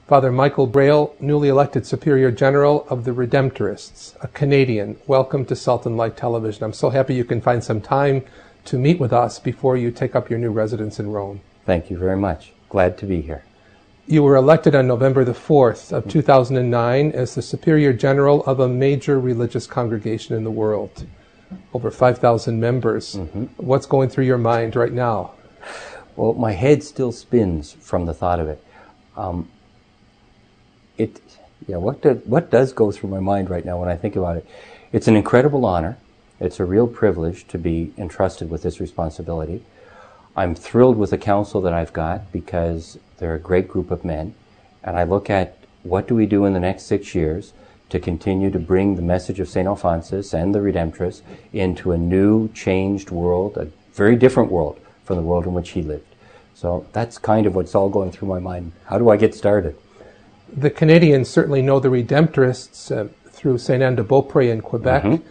Father Michael Brehl, newly elected Superior General of the Redemptorists, a Canadian. Welcome to Salt and Light Television. I'm so happy you can find some time to meet with us before you take up your new residence in Rome. Thank you very much. Glad to be here. You were elected on November the 4th of 2009 as the Superior General of a major religious congregation in the world. Over 5,000 members. What's going through your mind right now? Well, my head still spins from the thought of it. What does go through my mind right now when I think about it? It's an incredible honor. It's a real privilege to be entrusted with this responsibility. I'm thrilled with the council that I've got because they're a great group of men. And I look at what do we do in the next 6 years to continue to bring the message of St. Alphonsus and the Redemptorists into a new, changed world, a very different world from the world in which he lived. So that's kind of what's all going through my mind. How do I get started? The Canadians certainly know the Redemptorists through St. Anne de Beaupré in Quebec,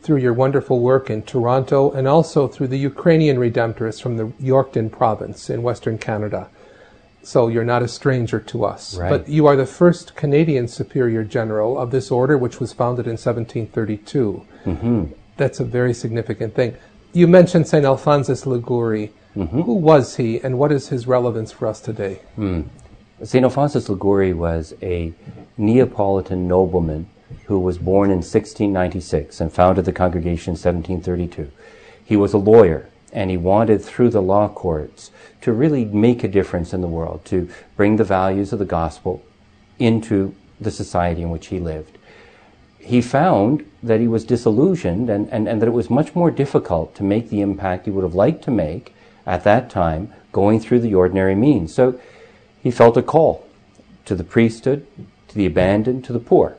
through your wonderful work in Toronto, and also through the Ukrainian Redemptorists from the Yorkton province in Western Canada. So you're not a stranger to us. Right. But you are the first Canadian Superior General of this order, which was founded in 1732. That's a very significant thing. You mentioned St. Alphonsus Liguori. Who was he, and what is his relevance for us today? St. Alphonsus Liguori was a Neapolitan nobleman who was born in 1696 and founded the congregation in 1732. He was a lawyer, and he wanted, through the law courts, to really make a difference in the world, to bring the values of the gospel into the society in which he lived. He found that he was disillusioned and that it was much more difficult to make the impact he would have liked to make at that time, going through the ordinary means. So he felt a call to the priesthood, to the abandoned, to the poor.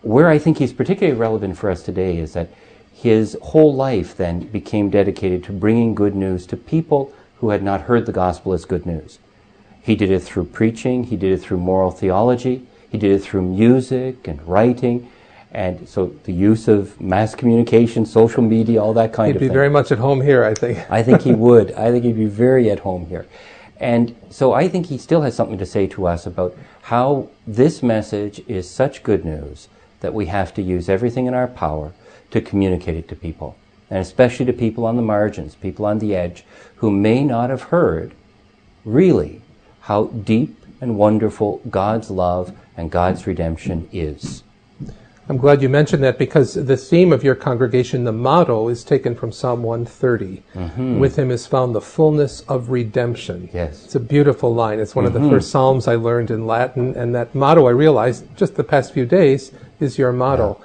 Where I think he's particularly relevant for us today is that his whole life then became dedicated to bringing good news to people who had not heard the gospel as good news. He did it through preaching, he did it through moral theology, he did it through music and writing, and so the use of mass communication, social media, all that kind of thing. He'd be very much at home here, I think. I think he would. I think he'd be very at home here. And so I think he still has something to say to us about how this message is such good news that we have to use everything in our power to communicate it to people, and especially to people on the margins, people on the edge, who may not have heard really how deep and wonderful God's love and God's redemption is. I'm glad you mentioned that because the theme of your congregation, the motto, is taken from Psalm 130. With him is found the fullness of redemption. Yes. It's a beautiful line. It's one of the first psalms I learned in Latin, and that motto, I realized just the past few days, is your motto.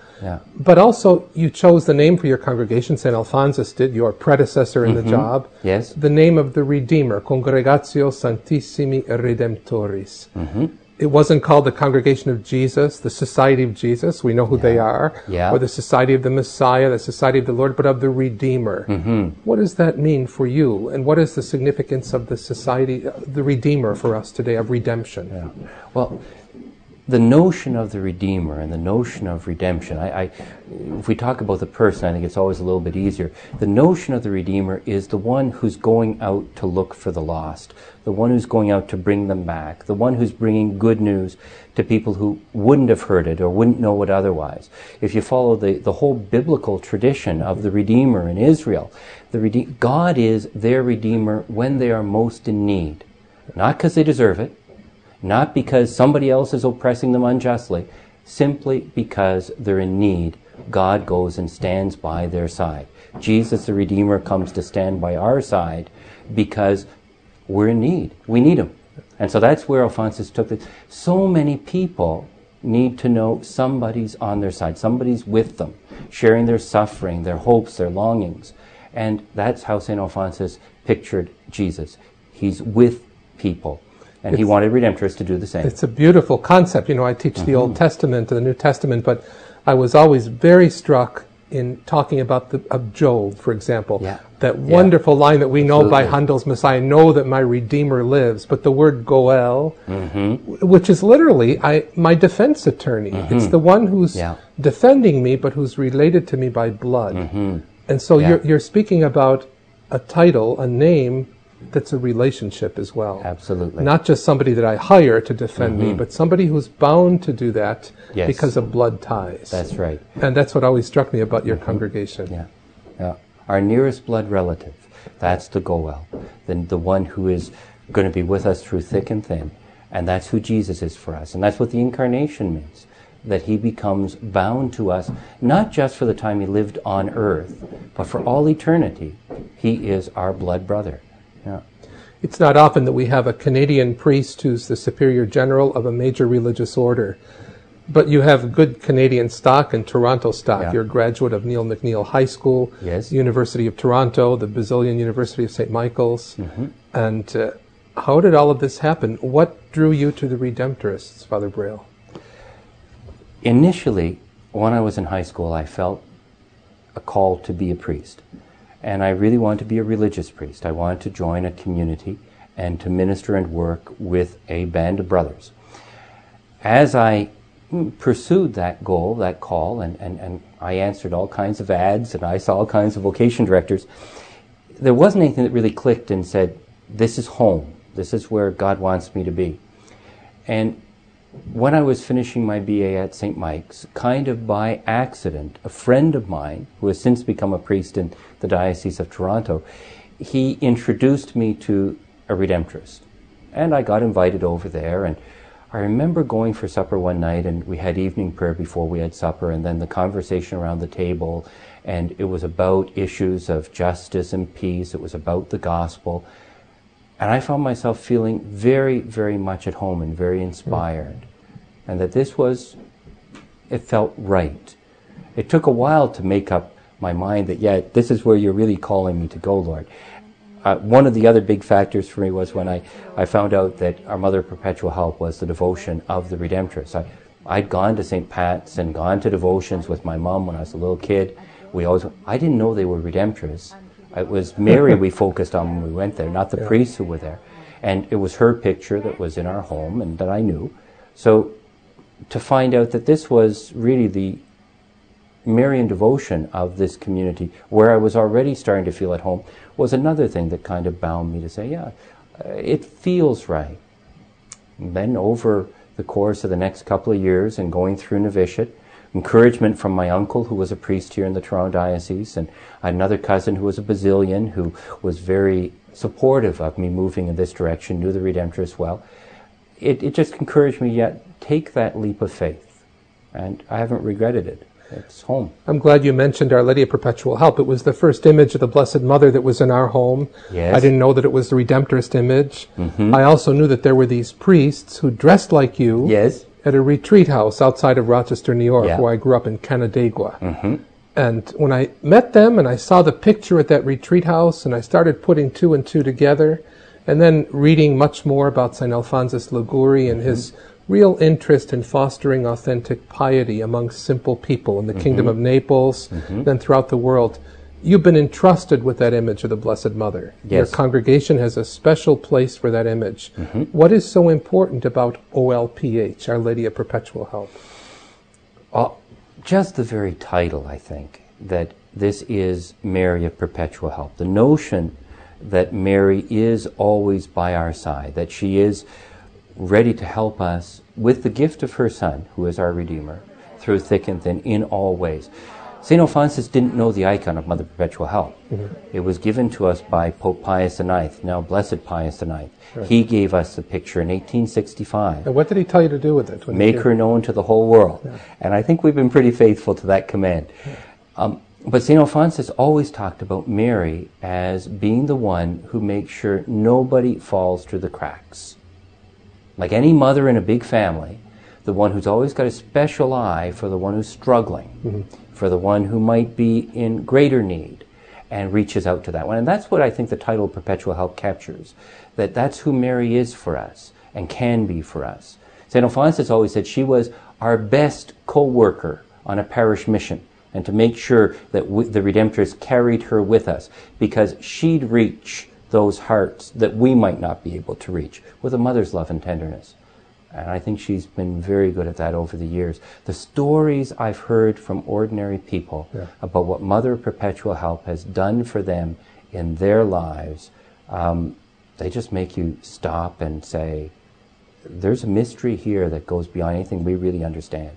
But also, you chose the name for your congregation, St. Alphonsus did, your predecessor in the job. Yes. The name of the Redeemer, Congregatio Sanctissimi Redemptoris. It wasn't called the Congregation of Jesus, the Society of Jesus, we know who they are, or the Society of the Messiah, the Society of the Lord, but of the Redeemer. What does that mean for you? And what is the significance of the Society, the Redeemer for us today, of redemption? Well, the notion of the Redeemer and the notion of redemption, if we talk about the person, I think it's always a little bit easier. The notion of the Redeemer is the one who's going out to look for the lost, the one who's going out to bring them back, the one who's bringing good news to people who wouldn't have heard it or wouldn't know it otherwise. If you follow the whole biblical tradition of the Redeemer in Israel, God is their Redeemer when they are most in need. Not because they deserve it, not because somebody else is oppressing them unjustly, simply because they're in need. God goes and stands by their side. Jesus, the Redeemer, comes to stand by our side because we're in need. We need him. And so that's where Alphonsus took it. So many people need to know somebody's on their side, somebody's with them, sharing their suffering, their hopes, their longings. And that's how St. Alphonsus pictured Jesus. He's with people. And he wanted Redemptorists to do the same. It's a beautiful concept. You know, I teach the Old Testament and the New Testament, but I was always very struck in talking about of Job, for example. That wonderful line that we know by Handel's Messiah, know that my Redeemer lives. But the word Goel, which is literally my defense attorney. It's the one who's defending me, but who's related to me by blood. And so you're speaking about a title, a name, that's a relationship as well. Absolutely. Not just somebody that I hire to defend me, but somebody who's bound to do that because of blood ties. That's right. And that's what always struck me about your congregation. Yeah. Yeah. Our nearest blood relative, that's the Goel, the one who is going to be with us through thick and thin. And that's who Jesus is for us. And that's what the incarnation means, that he becomes bound to us, not just for the time he lived on earth, but for all eternity. He is our blood brother. Yeah. It's not often that we have a Canadian priest who's the superior general of a major religious order. But you have good Canadian stock and Toronto stock. Yeah. You're a graduate of Neil McNeill High School, Yes. University of Toronto, the Basilian University of St. Michael's. And how did all of this happen? What drew you to the Redemptorists, Father Brehl? Initially, when I was in high school, I felt a call to be a priest. And I really wanted to be a religious priest. I wanted to join a community and to minister and work with a band of brothers. As I pursued that goal, that call, and I answered all kinds of ads and I saw all kinds of vocation directors, there wasn't anything that really clicked and said, this is home. This is where God wants me to be. And when I was finishing my BA at St. Mike's, kind of by accident, a friend of mine, who has since become a priest in the Diocese of Toronto, he introduced me to a Redemptorist. And I got invited over there, and I remember going for supper one night, and we had evening prayer before we had supper, and then the conversation around the table, and it was about issues of justice and peace. It was about the gospel. And I found myself feeling very, very much at home and very inspired. And that this was, it felt right. It took a while to make up my mind that, yeah, this is where you're really calling me to go, Lord. One of the other big factors for me was when I found out that Our Mother of Perpetual Help was the devotion of the Redemptorists. I'd gone to St. Pat's and gone to devotions with my mom when I was a little kid. I didn't know they were Redemptorists. It was Mary we focused on when we went there, not the priests who were there. And it was her picture that was in our home and that I knew. So to find out that this was really the Marian devotion of this community, where I was already starting to feel at home, was another thing that kind of bound me to say, yeah, it feels right. And then over the course of the next couple of years and going through novitiate, encouragement from my uncle, who was a priest here in the Toronto Diocese, and I had another cousin who was a Basilian, who was very supportive of me moving in this direction, knew the Redemptorists well. It just encouraged me, yet take that leap of faith. And I haven't regretted it. It's home. I'm glad you mentioned Our Lady of Perpetual Help. It was the first image of the Blessed Mother that was in our home. Yes. I didn't know that it was the Redemptorist image. I also knew that there were these priests who dressed like you. Yes. At a retreat house outside of Rochester, New York, where I grew up in Canandaigua. And when I met them and I saw the picture at that retreat house and I started putting two and two together and then reading much more about St. Alphonsus Liguori and his real interest in fostering authentic piety among simple people in the Kingdom of Naples, then throughout the world, you've been entrusted with that image of the Blessed Mother. Yes. Your congregation has a special place for that image. What is so important about OLPH, Our Lady of Perpetual Help? Just the very title, I think, that this is Mary of Perpetual Help. The notion that Mary is always by our side, that she is ready to help us with the gift of her Son, who is our Redeemer, through thick and thin, in all ways. St. Alphonsus didn't know the icon of Mother Perpetual Help. It was given to us by Pope Pius IX, now Blessed Pius IX. Right. He gave us the picture in 1865. And what did he tell you to do with it? Make her known to the whole world. And I think we've been pretty faithful to that command. But St. Alphonsus always talked about Mary as being the one who makes sure nobody falls through the cracks. Like any mother in a big family, the one who's always got a special eye for the one who's struggling, for the one who might be in greater need, and reaches out to that one. And that's what I think the title of Perpetual Help captures, that that's who Mary is for us and can be for us. St. Alphonsus always said she was our best co-worker on a parish mission, and to make sure that the Redemptorists carried her with us, because she'd reach those hearts that we might not be able to reach with a mother's love and tenderness. And I think she's been very good at that over the years. The stories I've heard from ordinary people about what Mother of Perpetual Help has done for them in their lives they just make you stop and say, there's a mystery here that goes beyond anything we really understand.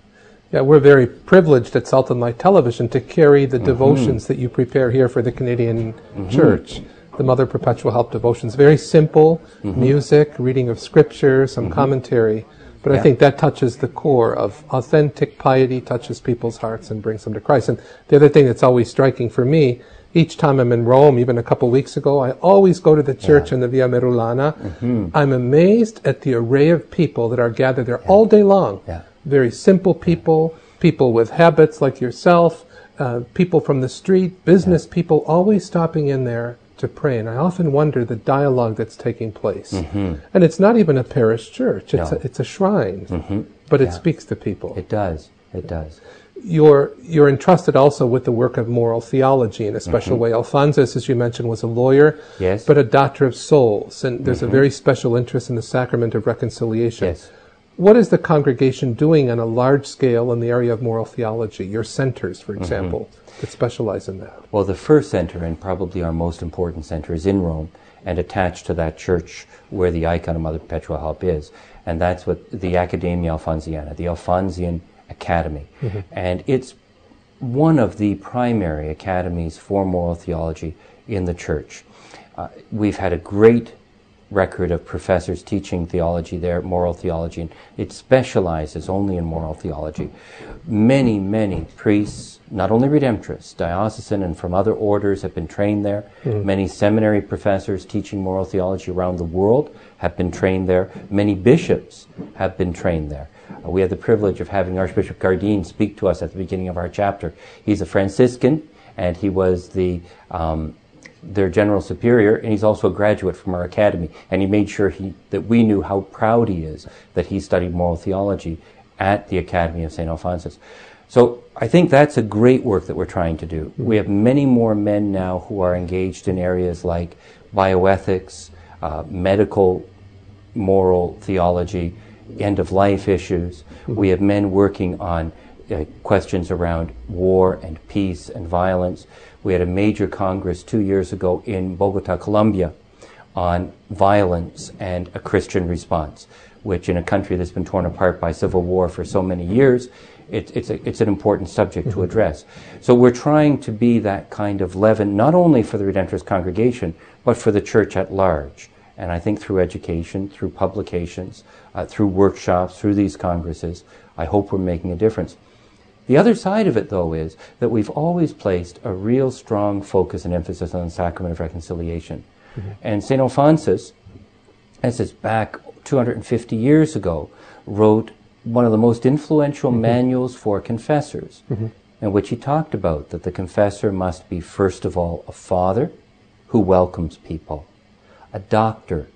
Yeah, we're very privileged at Salt and Light Television to carry the devotions that you prepare here for the Canadian Church. The Mother Perpetual Help devotions. Very simple, music, reading of scripture, some commentary. But I think that touches the core of authentic piety, touches people's hearts and brings them to Christ. And the other thing that's always striking for me, each time I'm in Rome, even a couple weeks ago, I always go to the church in the Via Merulana. I'm amazed at the array of people that are gathered there all day long. Very simple people, people with habits like yourself, people from the street, business people, always stopping in there to pray. And I often wonder the dialogue that's taking place. And it's not even a parish church, it's a shrine, but it speaks to people. It does, it does. You're entrusted also with the work of moral theology in a special way. Alphonsus, as you mentioned, was a lawyer, but a doctor of souls, and there's a very special interest in the sacrament of reconciliation. What is the congregation doing on a large scale in the area of moral theology? Your centers, for example, that specialize in that. Well, the first center, and probably our most important center, is in Rome, and attached to that church where the icon of Mother Perpetual Help is. And that's what the Academia Alfonsiana, the Alfonsian Academy. And it's one of the primary academies for moral theology in the church. We've had a great record of professors teaching theology there, moral theology, and it specializes only in moral theology. Many, many priests, not only Redemptorists, diocesan and from other orders, have been trained there. Many seminary professors teaching moral theology around the world have been trained there. Many bishops have been trained there. We had the privilege of having Archbishop Gardine speak to us at the beginning of our chapter. He's a Franciscan, and he was their general superior, and he's also a graduate from our academy, and he made sure that we knew how proud he is that he studied moral theology at the Academy of St. Alphonsus. So I think that's a great work that we're trying to do. We have many more men now who are engaged in areas like bioethics, medical moral theology, end-of-life issues. We have men working on questions around war and peace and violence. We had a major congress 2 years ago in Bogota, Colombia, on violence and a Christian response, which in a country that's been torn apart by civil war for so many years, it's an important subject to address. So we're trying to be that kind of leaven, not only for the Redentorist congregation, but for the church at large. And I think through education, through publications, through workshops, through these congresses, I hope we're making a difference. The other side of it, though, is that we've always placed a real strong focus and emphasis on the sacrament of reconciliation. And St. Alphonsus, as is back 250 years ago, wrote one of the most influential manuals for confessors, in which he talked about that the confessor must be, first of all, a father who welcomes people, a doctor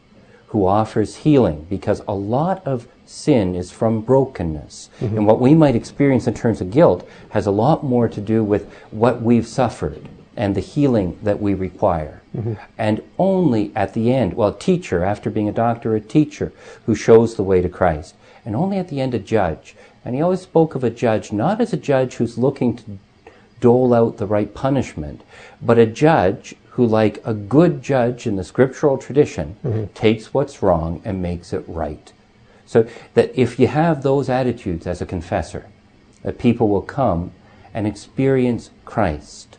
who offers healing, because a lot of sin is from brokenness. And what we might experience in terms of guilt has a lot more to do with what we've suffered and the healing that we require. And only at the end, well, a teacher, after being a doctor, a teacher who shows the way to Christ. And only at the end a judge. And he always spoke of a judge not as a judge who's looking to dole out the right punishment, but a judge who, like a good judge in the scriptural tradition, takes what's wrong and makes it right. So that if you have those attitudes as a confessor, that people will come and experience Christ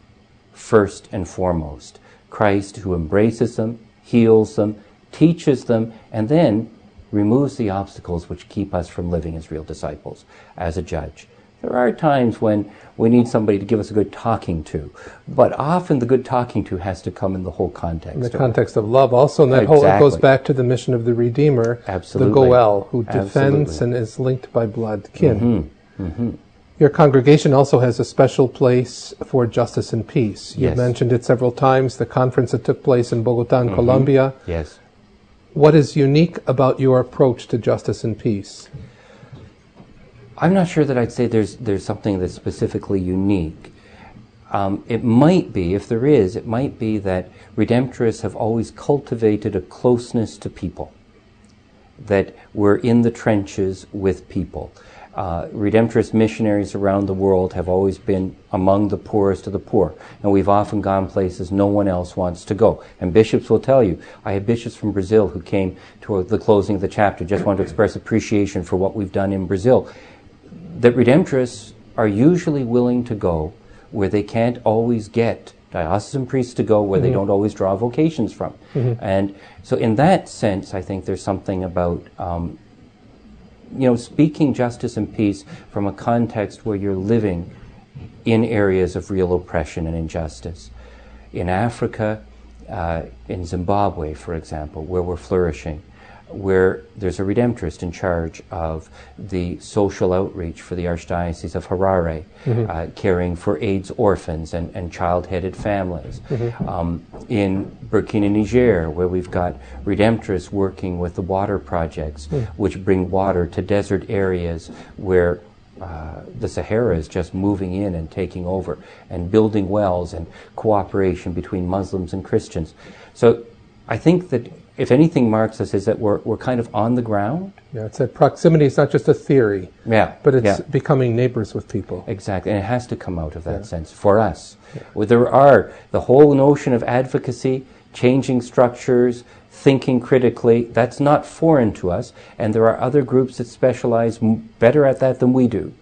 first and foremost. Christ who embraces them, heals them, teaches them, and then removes the obstacles which keep us from living as real disciples, as a judge. There are times when we need somebody to give us a good talking to, but often the good talking to has to come in the whole context. In the context of love also, and that whole it goes back to the mission of the Redeemer, the Goel, who defends and is linked by blood, kin. Your congregation also has a special place for justice and peace. You've mentioned it several times, the conference that took place in Bogota in Colombia. What is unique about your approach to justice and peace? I'm not sure that I'd say there's something that's specifically unique. It might be, if there is, it might be that Redemptorists have always cultivated a closeness to people, that we're in the trenches with people. Redemptorist missionaries around the world have always been among the poorest of the poor, and we've often gone places no one else wants to go. And bishops will tell you, I had bishops from Brazil who came to the closing of the chapter, just wanted to express appreciation for what we've done in Brazil, that Redemptorists are usually willing to go where they can't always get diocesan priests to go, where they don't always draw vocations from. And so in that sense, I think there's something about speaking justice and peace from a context where you're living in areas of real oppression and injustice. In Africa, in Zimbabwe, for example, where we're flourishing, where there's a Redemptorist in charge of the social outreach for the Archdiocese of Harare, caring for AIDS orphans and child-headed families. In Burkina Niger, where we've got Redemptorists working with the water projects, which bring water to desert areas where the Sahara is just moving in and taking over, and building wells and cooperation between Muslims and Christians. So I think that if anything marks us is that we're kind of on the ground. Yeah, it's that proximity is not just a theory, but it's becoming neighbors with people. Exactly, and it has to come out of that sense for us. Well, there are the whole notion of advocacy, changing structures, thinking critically, that's not foreign to us, and there are other groups that specialize better at that than we do.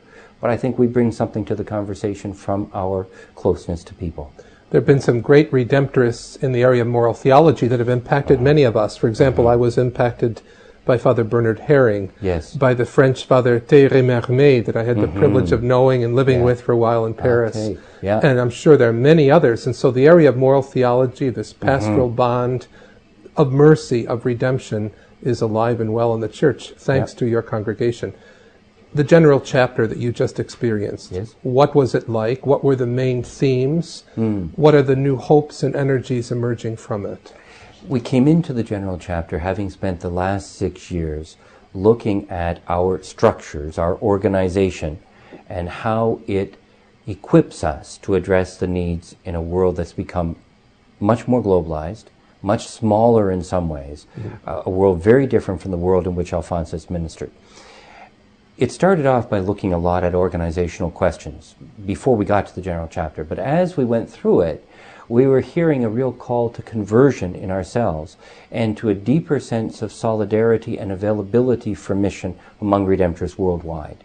But I think we bring something to the conversation from our closeness to people. There have been some great Redemptorists in the area of moral theology that have impacted many of us. For example, I was impacted by Father Bernard Herring, by the French Father Thierry Mermet that I had the privilege of knowing and living with for a while in Paris. And I'm sure there are many others. And so the area of moral theology, this pastoral bond of mercy, of redemption, is alive and well in the Church, thanks to your congregation. The general chapter that you just experienced, what was it like? What were the main themes? What are the new hopes and energies emerging from it? We came into the general chapter having spent the last 6 years looking at our structures, our organization, and how it equips us to address the needs in a world that's become much more globalized, much smaller in some ways, a world very different from the world in which Alphonsus ministered. It started off by looking a lot at organizational questions before we got to the general chapter, but as we went through it, we were hearing a real call to conversion in ourselves and to a deeper sense of solidarity and availability for mission among Redemptorists worldwide.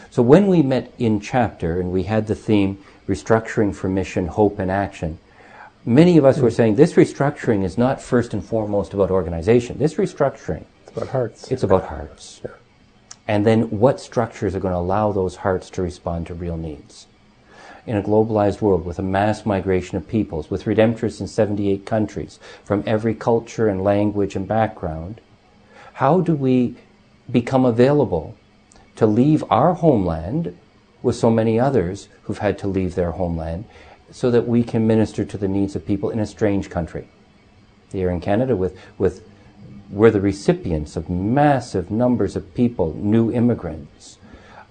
So when we met in chapter and we had the theme restructuring for mission, hope and action, many of us were saying this restructuring is not first and foremost about organization. This restructuring, it's about hearts. It's about hearts. And then what structures are going to allow those hearts to respond to real needs? In a globalized world with a mass migration of peoples, with Redemptorists in 78 countries, from every culture and language and background, how do we become available to leave our homeland with so many others who've had to leave their homeland so that we can minister to the needs of people in a strange country? Here in Canada, we're the recipients of massive numbers of people, new immigrants.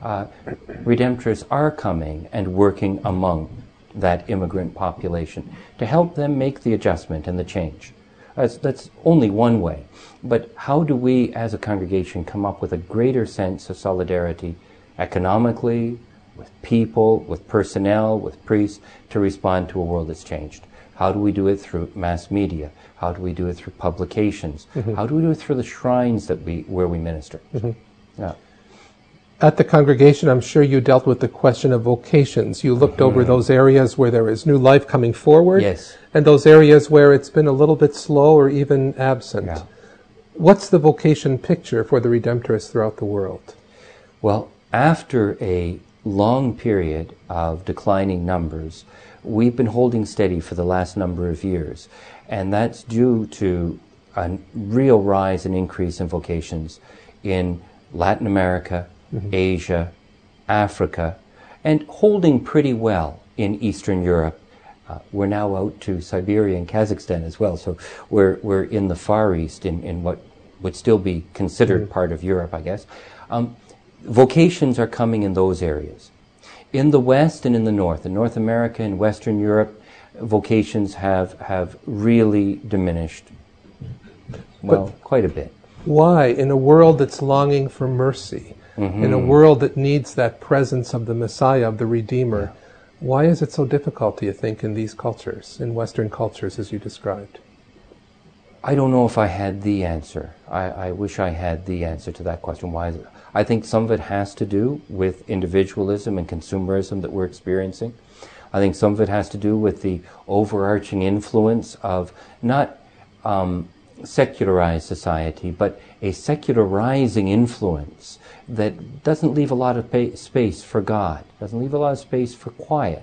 Redemptorists are coming and working among that immigrant population to help them make the adjustment and the change. That's only one way. But how do we as a congregation come up with a greater sense of solidarity economically, with people, with personnel, with priests, to respond to a world that's changed? How do we do it through mass media? How do we do it through publications? How do we do it through the shrines where we minister? At the congregation, I'm sure you dealt with the question of vocations. You looked over those areas where there is new life coming forward, and those areas where it's been a little bit slow or even absent. What's the vocation picture for the Redemptorists throughout the world? Well, after a long period of declining numbers, we've been holding steady for the last number of years, and that's due to a real rise and increase in vocations in Latin America, Asia, Africa, and holding pretty well in Eastern Europe. We're now out to Siberia and Kazakhstan as well, so we're in the Far East, in what would still be considered part of Europe, I guess. Vocations are coming in those areas. In the West and in the North, in North America and Western Europe, vocations have really diminished, quite a bit. Why? In a world that's longing for mercy, in a world that needs that presence of the Messiah, of the Redeemer. Why is it so difficult, do you think, in these cultures, in Western cultures, as you described? I don't know if I had the answer. I wish I had the answer to that question. Why is it? I think some of it has to do with individualism and consumerism that we're experiencing. I think some of it has to do with the overarching influence of not secularized society, but a secularizing influence that doesn't leave a lot of space for God, doesn't leave a lot of space for quiet.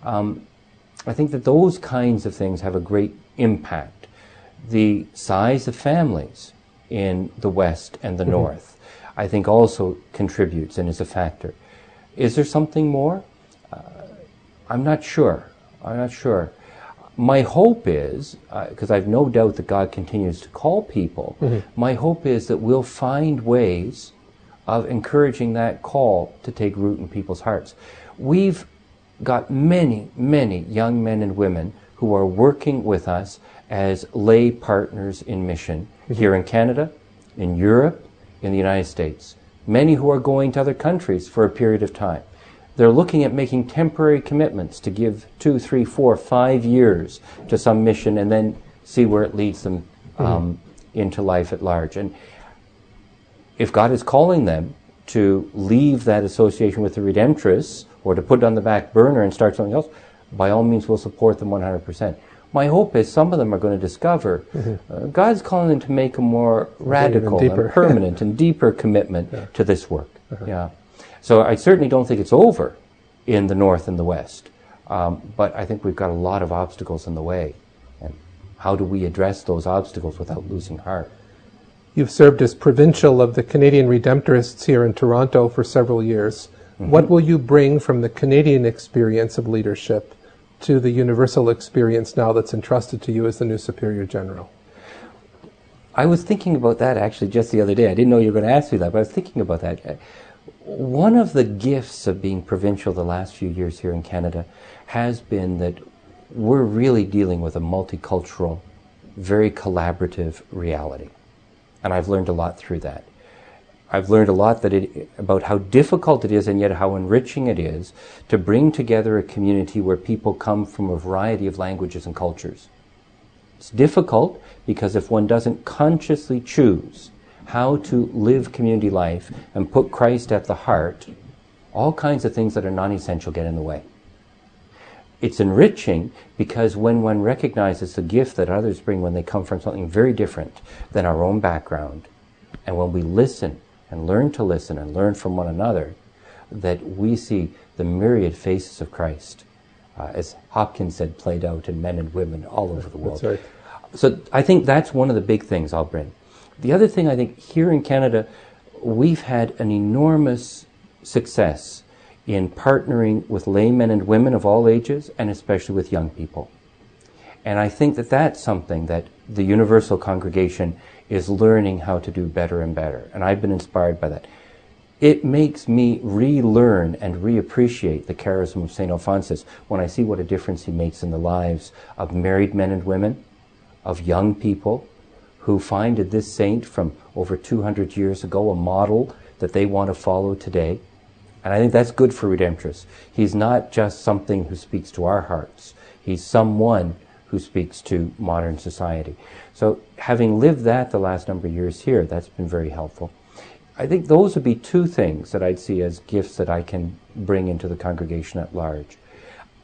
I think that those kinds of things have a great impact. The size of families in the West and the North, I think, also contributes and is a factor. Is there something more? I'm not sure. My hope is, because I've no doubt that God continues to call people, my hope is that we'll find ways of encouraging that call to take root in people's hearts. We've got many, many young men and women who are working with us as lay partners in mission here in Canada, in Europe, in the United States. Many who are going to other countries for a period of time. They're looking at making temporary commitments to give 2, 3, 4, 5 years to some mission and then see where it leads them into life at large. And if God is calling them to leave that association with the Redemptorists or to put it on the back burner and start something else, by all means we'll support them 100%. My hope is some of them are going to discover God's calling them to make a more radical and permanent and deeper commitment to this work. So I certainly don't think it's over in the North and the West, but I think we've got a lot of obstacles in the way. And how do we address those obstacles without losing heart? You've served as provincial of the Canadian Redemptorists here in Toronto for several years. What will you bring from the Canadian experience of leadership to the universal experience now that's entrusted to you as the new Superior General? I was thinking about that actually just the other day. I didn't know you were going to ask me that, but I was thinking about that. One of the gifts of being provincial the last few years here in Canada has been that we're really dealing with a multicultural, very collaborative reality. And I've learned a lot through that. I've learned a lot about how difficult it is and yet how enriching it is to bring together a community where people come from a variety of languages and cultures. It's difficult because if one doesn't consciously choose how to live community life and put Christ at the heart, all kinds of things that are non-essential get in the way. It's enriching because when one recognizes the gift that others bring when they come from something very different than our own background, and when we listen and learn to listen and learn from one another, that we see the myriad faces of Christ, as Hopkins said, played out in men and women all over the world. That's right. So I think that's one of the big things I'll bring. The other thing, I think, here in Canada, we've had an enormous success in partnering with laymen and women of all ages, and especially with young people. And I think that that's something that the universal congregation is learning how to do better and better. And I've been inspired by that. It makes me relearn and reappreciate the charism of St. Alphonsus when I see what a difference he makes in the lives of married men and women, of young people who find in this saint from over 200 years ago a model that they want to follow today. And I think that's good for Redemptorists. He's not just something who speaks to our hearts. He's someone who speaks to modern society. So having lived that the last number of years here, that's been very helpful. I think those would be two things that I'd see as gifts that I can bring into the congregation at large.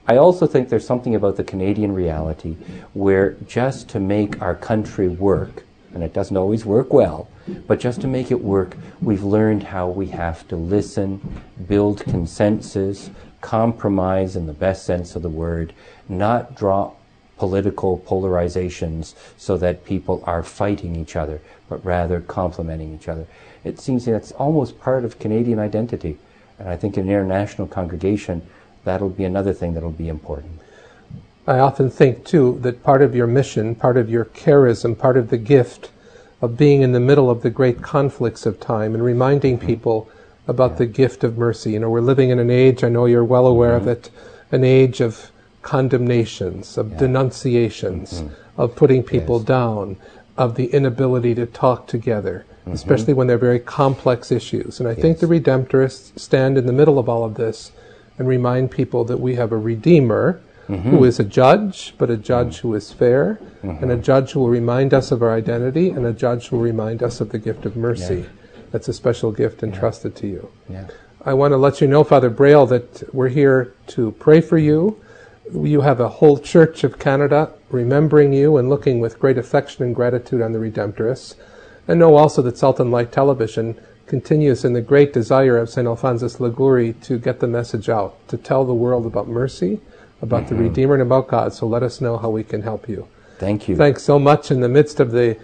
I also think there's something about the Canadian reality where just to make our country work, and it doesn't always work well, but just to make it work, we've learned how we have to listen, build consensus, compromise in the best sense of the word, not draw political polarizations so that people are fighting each other, but rather complementing each other. It seems that's almost part of Canadian identity. And I think in an international congregation, that'll be another thing that'll be important. I often think, too, that part of your mission, part of your charism, part of the gift of being in the middle of the great conflicts of time and reminding people about the gift of mercy. You know, we're living in an age, I know you're well aware of it, an age of condemnations, of denunciations, of putting people down, of the inability to talk together. especially when they're very complex issues. And I think the Redemptorists stand in the middle of all of this and remind people that we have a Redeemer who is a judge, but a judge who is fair, and a judge who will remind us of our identity, and a judge who will remind us of the gift of mercy. That's a special gift entrusted to you. I want to let you know, Father Brehl, that we're here to pray for you. You have a whole Church of Canada remembering you and looking with great affection and gratitude on the Redemptorists. And know also that Salt and Light Television continues in the great desire of St. Alphonsus Liguori to get the message out, to tell the world about mercy, about the Redeemer, and about God. So let us know how we can help you. Thank you. Thanks so much in the midst of the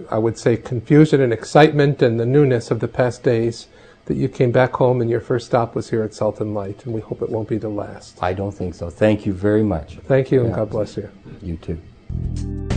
I would say, confusion and excitement and the newness of the past days, that you came back home and your first stop was here at Salt and Light, and we hope it won't be the last. I don't think so. Thank you very much. Thank you, and God bless you. You too.